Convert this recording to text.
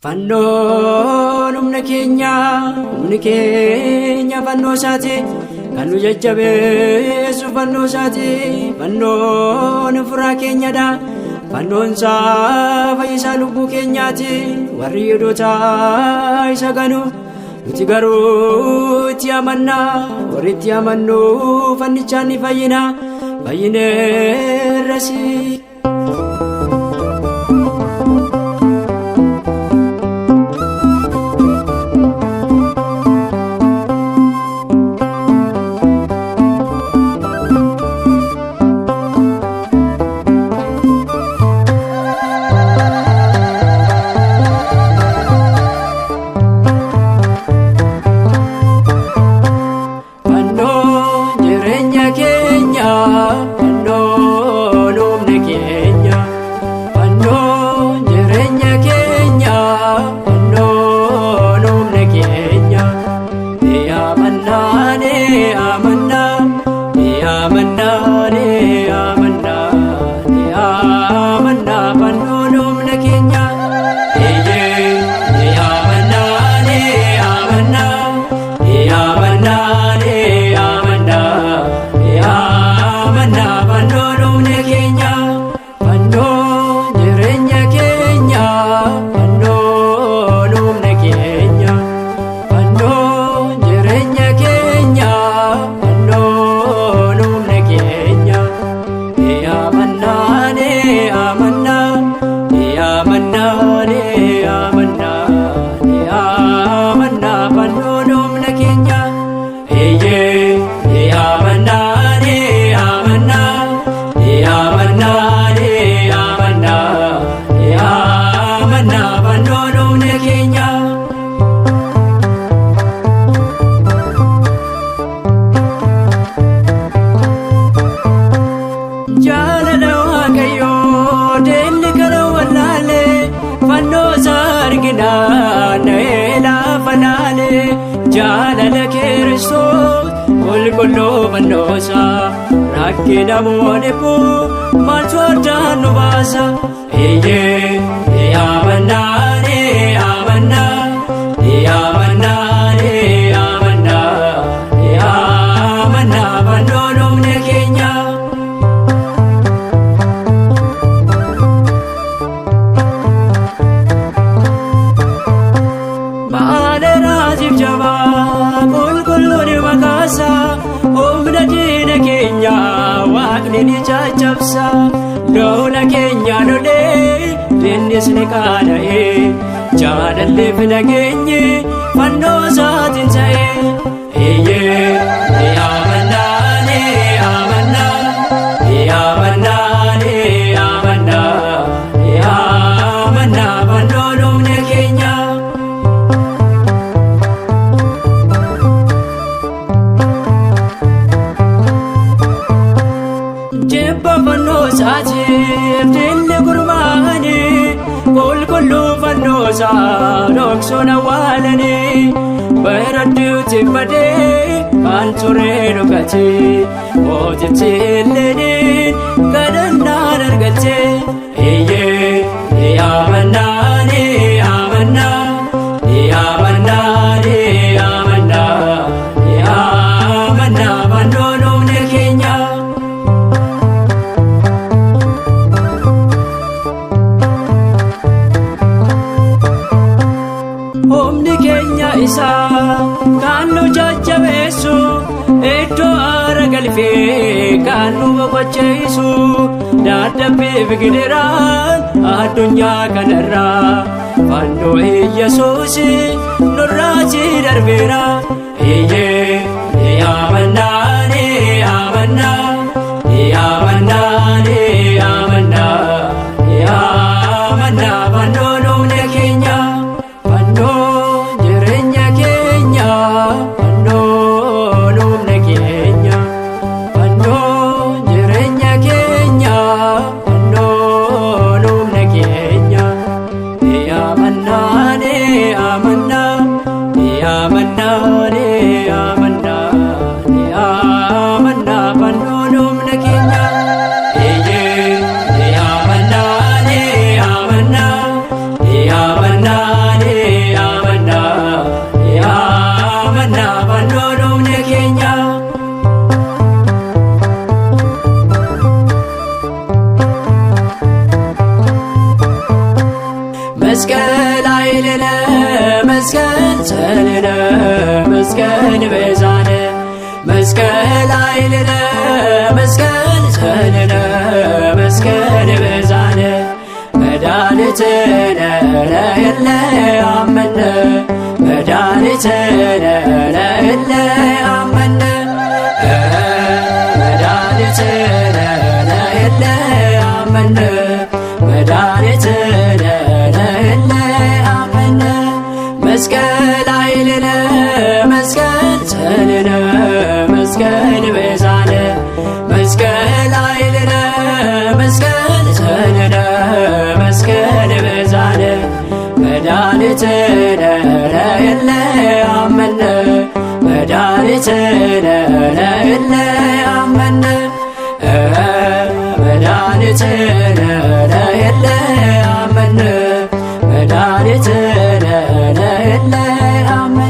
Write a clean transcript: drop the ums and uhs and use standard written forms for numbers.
Fannoon humna keenya fannoo isaati kan nu jajjabeessu fannoo isaati. Fannoon furaa keenyadha, fannoon isaa fayyisaa lubbuu keenyaati. Warri yihudoota isa ganu nuti garuu itti amanna, warri itti amannu fannichaan ni fayyina, fayyineerrasi. Jaalala Kiristoos qulqulluu fannoo isaa rakkina mo'aneefu maaltu addaan nu baasa? Fannoon humna keenya. Humna diina keenya waaqni ni caccabsa, lola keenya lolee innis ni qaana'ee, jaalalleef nageenyi fannoo isaatiin ta'e. Fannoon humna keenya. Fannoo isaatiif diinni gurmaa'anii qulqulluu fannoo isaa dhoksuun awwaalanii bareedduutti badee kan ture dhugate mootichi illee kadhannaan argate. Fannoon humna keenya. Humni keenya isaa kan nu jajjabeessu, iddoo aara galfee kan nu boqochiisu, dadhabbii fi gidiraan addunyaa kanarraa fannoo Yesuus nurraachi darbeera. Fannoon humna keenya. Amanna መስቀል ኃይልነ መስቀል ጸልነ መስቀል ቤዛነ መስቀል ኃይልነ መስቀል ጸልነ መስቀል ቤዛነ መድኃኒትነ ለእለ አመነ መድኃኒትነ ለእለ አመነ መድኃኒትነ ለእለ አመነ መድኃኒትነ ለእለ አመነ መስቀል ኃይልነ መስቀል ጸልነ መስቀል ቤዛነ መስቀል ኃይልነ መስቀል ጸልነ መስቀል ቤዛነ መድኃኒትነ ለእለ አመነ መድኃኒትነ ለእለ አመነ መድኃኒትነ ለእለ አመነ መድኃኒትነ ለእለ አመነ